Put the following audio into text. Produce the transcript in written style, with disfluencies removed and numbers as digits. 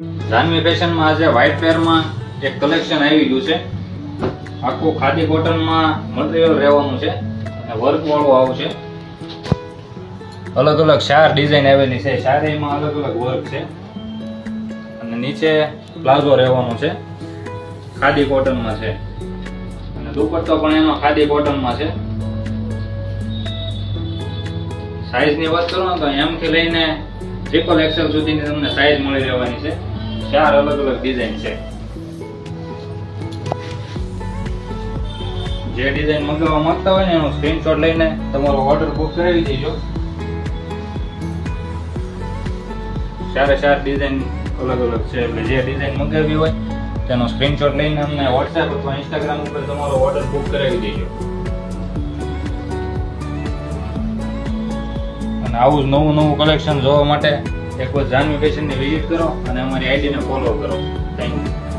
જાનવી ફેશનમાં આજે વ્હાઇટ પેરમાં એક કલેક્શન આવી ગયું છે. આખું ખાદી કોટનમાં મટીરિયલ રહેવાનું છે અને વર્ક વાળું આવશે. અલગ અલગ 4 ડિઝાઇન આવેલી છે. ચારેયમાં અલગ અલગ વર્ક છે અને નીચે પ્લાઝો રહેવાનું છે. ખાદી કોટનમાં છે અને દુપટ્ટો પણ એનો ખાદી કોટનમાં છે. સાઈઝની વાત કરું ને તો M થી લઈને XXL સુધીની તમને સાઈઝ મળી રહેવાની છે. 4 અલગ અલગ ડિઝાઇન છે. જે ડિઝાઇન મંગાવવા માંગતા હોય ને એનો સ્ક્રીનશોટ લઈને તમારો ઓર્ડર બુક કરાવી દેજો. 4 ડિઝાઇન અલગ અલગ છે એટલે જે ડિઝાઇન મંગાવી હોય તેનો સ્ક્રીનશોટ લઈને અમને WhatsApp અથવા Instagram ઉપર તમારો ઓર્ડર બુક કરાવી દેજો. અને આવું જ નવું કલેક્શન જોવા માટે એકવાર જાનવી ફેશનની વિઝિટ કરો અને અમારી આઈડીને ફોલો કરો. Thank you.